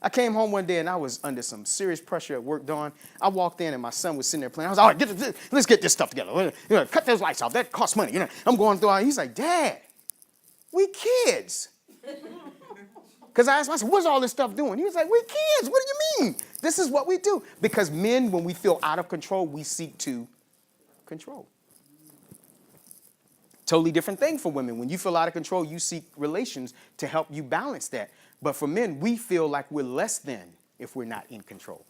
I came home one day and I was under some serious pressure at work, Dawn. I walked in and my son was sitting there playing. I was like, all right, let's get this stuff together. Cut those lights off. That costs money. I'm going through. He's like, Dad, we kids. Because I asked myself, what's all this stuff doing? He was like, we kids. What do you mean? This is what we do. Because men, when we feel out of control, we seek to control. Totally different thing for women. When you feel out of control, you seek relations to help you balance that. But for men, we feel like we're less than if we're not in control.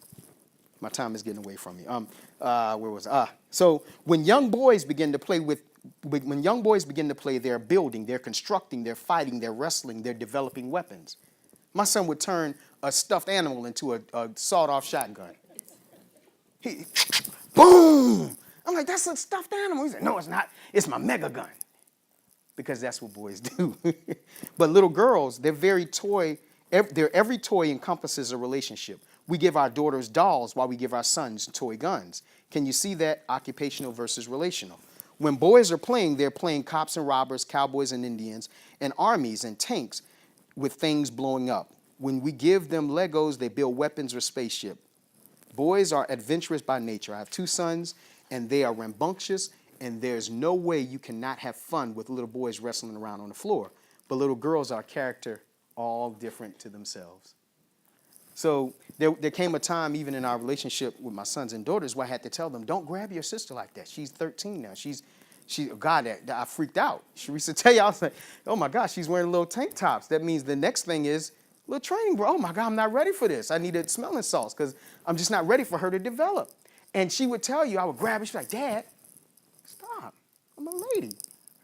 My time is getting away from me. Where was I? So when young boys begin to play they're building, they're constructing, they're fighting, they're wrestling, they're developing weapons. My son would turn a stuffed animal into a sawed-off shotgun. Boom! I'm like, that's a stuffed animal. He said, no, it's not. It's my mega gun. Because that's what boys do. But little girls, every toy encompasses a relationship. We give our daughters dolls while we give our sons toy guns. Can you see that? Occupational versus relational. When boys are playing, they're playing cops and robbers, cowboys and Indians, and armies and tanks with things blowing up. When we give them Legos, they build weapons or spaceship. Boys are adventurous by nature. I have 2 sons, and they are rambunctious, and there's no way you cannot have fun with little boys wrestling around on the floor. But little girls are character all different to themselves. So there came a time, even in our relationship with my sons and daughters, where I had to tell them, don't grab your sister like that. She's 13 now. God, I freaked out. Sharice tell you, I was like, oh my gosh, she's wearing little tank tops. That means the next thing is little training, bro. Oh my God, I'm not ready for this. I needed smelling salts because I'm just not ready for her to develop. And she would tell you, I would grab her, she'd be like, Dad, stop, I'm a lady.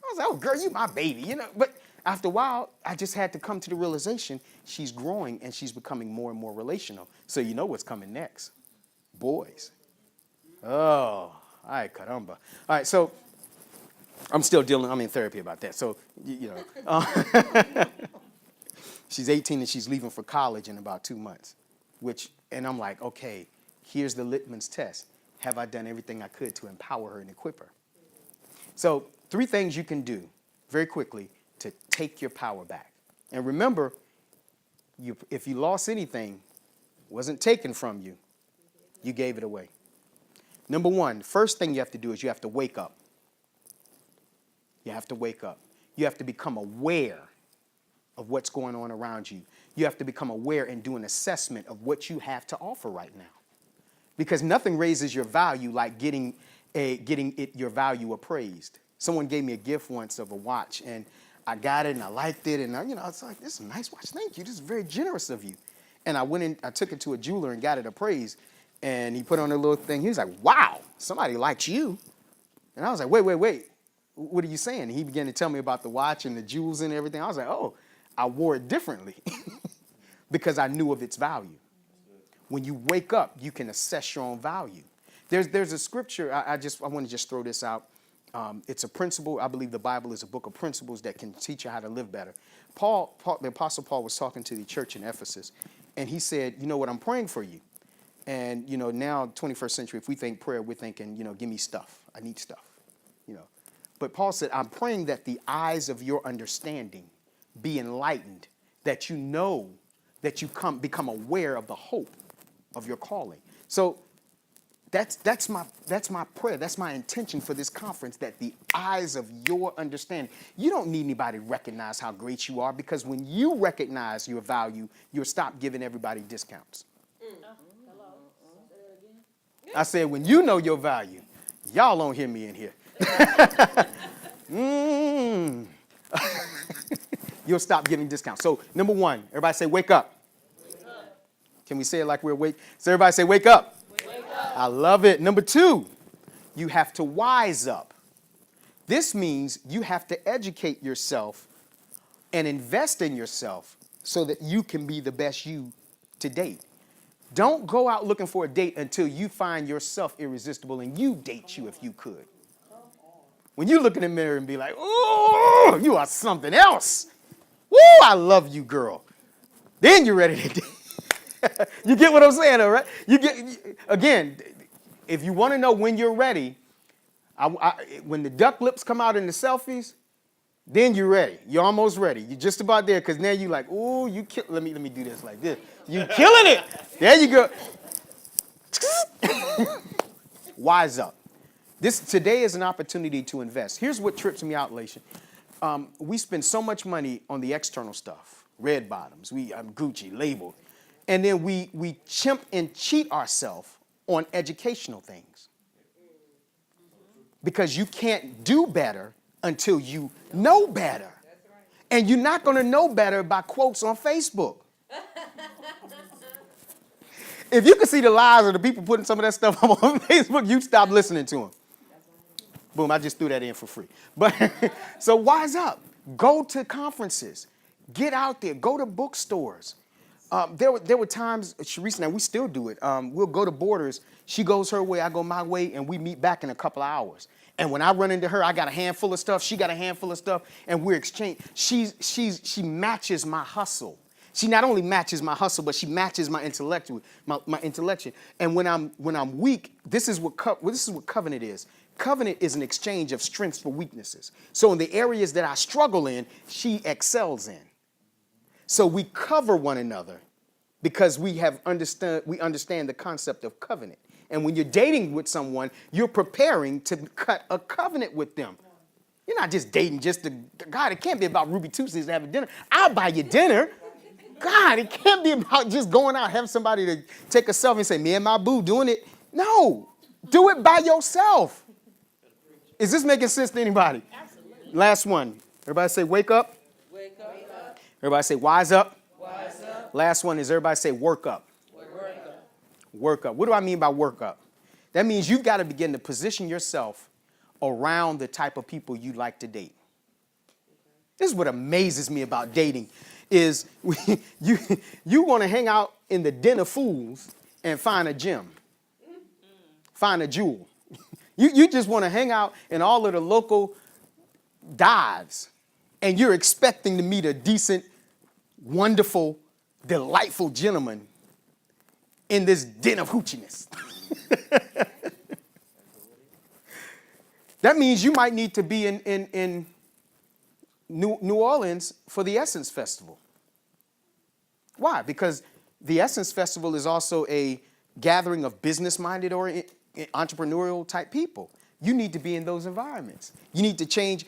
I was like, oh girl, you my baby, But after a while, I just had to come to the realization she's growing and she's becoming more and more relational. So you know what's coming next? Boys. Oh, all right, caramba. All right, so I'm in therapy about that. So, she's 18 and she's leaving for college in about 2 months, and I'm like, okay, here's the litmus test. Have I done everything I could to empower her and equip her? So 3 things you can do very quickly to take your power back. And remember, if you lost anything, it wasn't taken from you. You gave it away. Number 1, first thing you have to do is you have to wake up. You have to wake up. You have to become aware of what's going on around you. You have to become aware and do an assessment of what you have to offer right now. Because nothing raises your value like getting your value appraised. Someone gave me a gift once of a watch, and I got it and I liked it, and I was like, this is a nice watch. Thank you. This is very generous of you. And I went in, I took it to a jeweler and got it appraised. And he put on a little thing. He was like, wow, somebody likes you. And I was like, wait. What are you saying? And he began to tell me about the watch and the jewels and everything. I was like, oh, I wore it differently because I knew of its value. When you wake up, you can assess your own value. There's a scripture, I want to just throw this out. It's a principle. I believe the Bible is a book of principles that can teach you how to live better. The Apostle Paul was talking to the church in Ephesus, and he said, you know what, I'm praying for you. And, now 21st century, if we think prayer, we're thinking, give me stuff. I need stuff, But Paul said, I'm praying that the eyes of your understanding be enlightened, that you know, that you become aware of the hope of your calling. So that's my prayer. That's my intention for this conference, that the eyes of your understanding. You don't need anybody to recognize how great you are, because when you recognize your value, you'll stop giving everybody discounts. I said, when you know your value, y'all don't hear me in here. You'll stop giving discounts. So, number one, everybody say, wake up. Wake up. Can we say it like we're awake? So everybody say, wake up. Wake up. I love it. Number two, you have to wise up. This means you have to educate yourself and invest in yourself so that you can be the best you to date. Don't go out looking for a date until you find yourself irresistible and you date you if you could. When you look in the mirror and be like, "Ooh, you are something else. Woo, I love you, girl." Then you're ready to date. You get what I'm saying, all right? Again, if you want to know when you're ready, when the duck lips come out in the selfies, then you're ready. You're almost ready. You're just about there, because now you're like, "Ooh, let me do this like this. You killing it." There you go. Wise up. Today is an opportunity to invest. Here's what trips me out, Lation. We spend so much money on the external stuff, red bottoms, Gucci, labeled, and then we chimp and cheat ourselves on educational things. Because you can't do better until you know better. And you're not going to know better by quotes on Facebook. If you could see the lies of the people putting some of that stuff up on Facebook, you'd stop listening to them. Boom, I just threw that in for free. But so wise up. Go to conferences. Get out there. Go to bookstores. There were times, Sharice and I, we still do it. We'll go to Borders. She goes her way, I go my way, and we meet back in a couple of hours. And when I run into her, I got a handful of stuff. She got a handful of stuff, and we're exchanging. She matches my hustle. She not only matches my hustle, but she matches my intellectual. And when I'm weak, this is what covenant is. Covenant is an exchange of strengths for weaknesses. So in the areas that I struggle in, she excels in. So we cover one another because we understand the concept of covenant. And when you're dating with someone, you're preparing to cut a covenant with them. You're not just dating God, it can't be about Ruby Tuesdays to have dinner. I'll buy you dinner. God, it can't be about just going out, having somebody to take a selfie and say, me and my boo doing it. No, do it by yourself. Is this making sense to anybody? Absolutely. Last one. Everybody say, wake up. Wake up. Everybody say, wise up. Wise up. Last one is everybody say, work up. Work up. Work up. What do I mean by work up? That means you've got to begin to position yourself around the type of people you like to date. This is what amazes me about dating is you want to hang out in the den of fools and find a gem, find a jewel. You just want to hang out in all of the local dives, and you're expecting to meet a decent, wonderful, delightful gentleman in this den of hoochiness. That means you might need to be in New Orleans for the Essence Festival. Why? Because the Essence Festival is also a gathering of business-minded or entrepreneurial type people. You need to be in those environments. You need to change.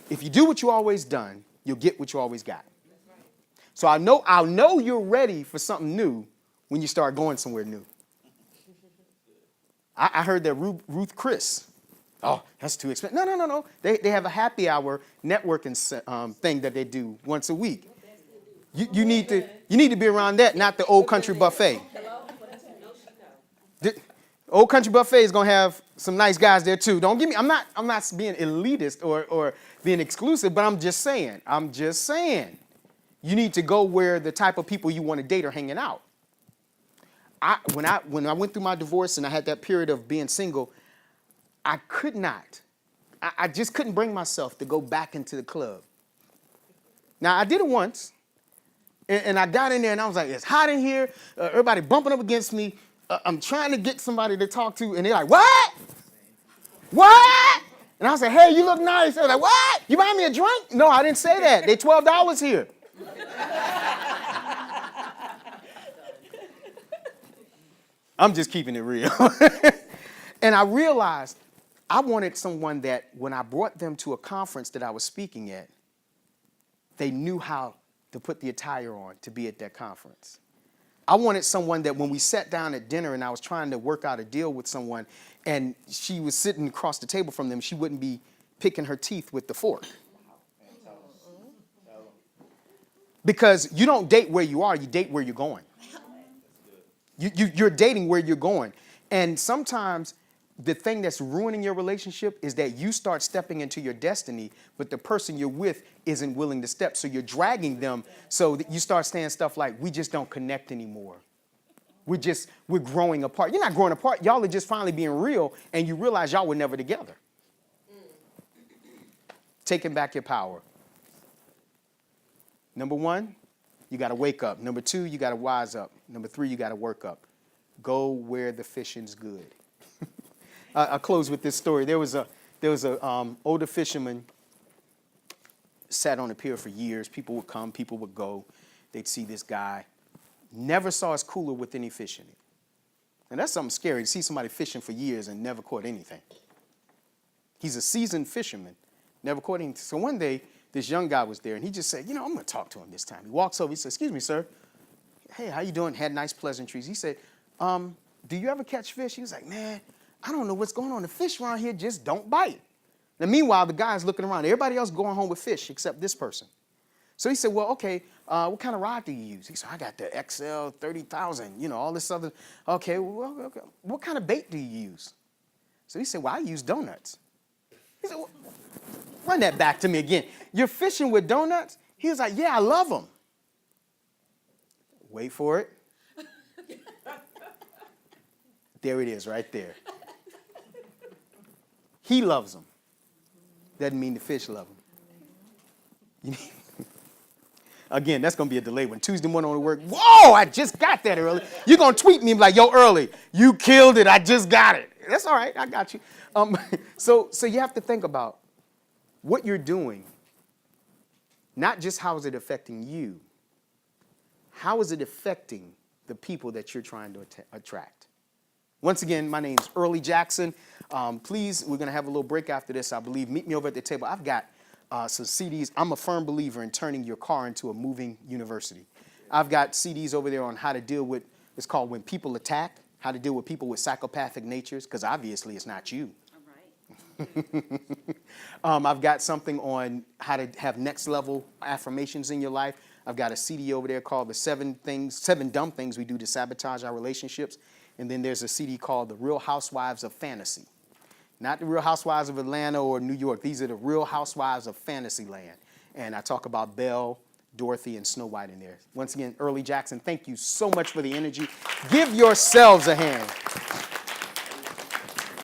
If you do what you always done, you'll get what you always got. So I'll know you're ready for something new when you start going somewhere new. I heard that Ruth Chris. Oh, that's too expensive. No. They have a happy hour networking thing that they do once a week. You need to be around that, not the Old Country Buffet. The Old Country Buffet is gonna have some nice guys there too. Don't get me. I'm not being elitist or being exclusive, but I'm just saying. You need to go where the type of people you want to date are hanging out. When I went through my divorce and I had that period of being single, I could not. I just couldn't bring myself to go back into the club. Now, I did it once, and I got in there, and I was like, it's hot in here. Everybody bumping up against me. I'm trying to get somebody to talk to, and they're like, what? What? And I was like, hey, you look nice. They were like, what? You buying me a drink? No, I didn't say that. They $12 here. I'm just keeping it real. And I realized I wanted someone that when I brought them to a conference that I was speaking at, they knew how to put the attire on to be at that conference. I wanted someone that when we sat down at dinner and I was trying to work out a deal with someone and she was sitting across the table from them, she wouldn't be picking her teeth with the fork. Because you don't date where you are, you date where you're going. You're dating where you're going. And sometimes the thing that's ruining your relationship is that you start stepping into your destiny, but the person you're with isn't willing to step. So you're dragging them so that you start saying stuff like, we just don't connect anymore. We're growing apart. You're not growing apart. Y'all are just finally being real, and you realize y'all were never together. Taking back your power. Number one, you got to wake up. Number two, you got to wise up. Number three, you got to work up. Go where the fishing's good. I'll close with this story. There was a older fisherman, sat on the pier for years. People would come, people would go. They'd see this guy. Never saw his cooler with any fish in it. And that's something scary, to see somebody fishing for years and never caught anything. He's a seasoned fisherman, never caught anything. So one day, this young guy was there, and he just said, I'm going to talk to him this time. He walks over, he says, excuse me, sir. Hey, how you doing? Had nice pleasantries. He said, do you ever catch fish? He was like, man, I don't know what's going on. The fish around here just don't bite. Now, meanwhile, the guy's looking around. Everybody else going home with fish except this person. So he said, well, okay, what kind of rod do you use? He said, I got the XL 30,000, all this other. Okay, well, okay. What kind of bait do you use? So he said, well, I use donuts. He said, well, run that back to me again. You're fishing with donuts? He was like, yeah, I love them. Wait for it. There it is right there. He loves them. Doesn't mean the fish love them. Again, that's going to be a delay. When Tuesday morning on work, whoa, I just got that early. You're going to tweet me like, yo, early. You killed it. I just got it. That's all right. I got you. So you have to think about what you're doing. Not just how is it affecting you. How is it affecting the people that you're trying to attract? Once again, my name's Early Jackson. Please, we're going to have a little break after this, I believe. Meet me over at the table. I've got some CDs. I'm a firm believer in turning your car into a moving university. I've got CDs over there on how to deal with, it's called When People Attack, how to deal with people with psychopathic natures, because obviously it's not you. All right. I've got something on how to have next level affirmations in your life. I've got a CD over there called the 7 Dumb Things We Do to Sabotage Our Relationships. And then there's a CD called The Real Housewives of Fantasy. Not the Real Housewives of Atlanta or New York. These are the Real Housewives of Fantasyland. And I talk about Belle, Dorothy, and Snow White in there. Once again, Early Jackson, thank you so much for the energy. Give yourselves a hand.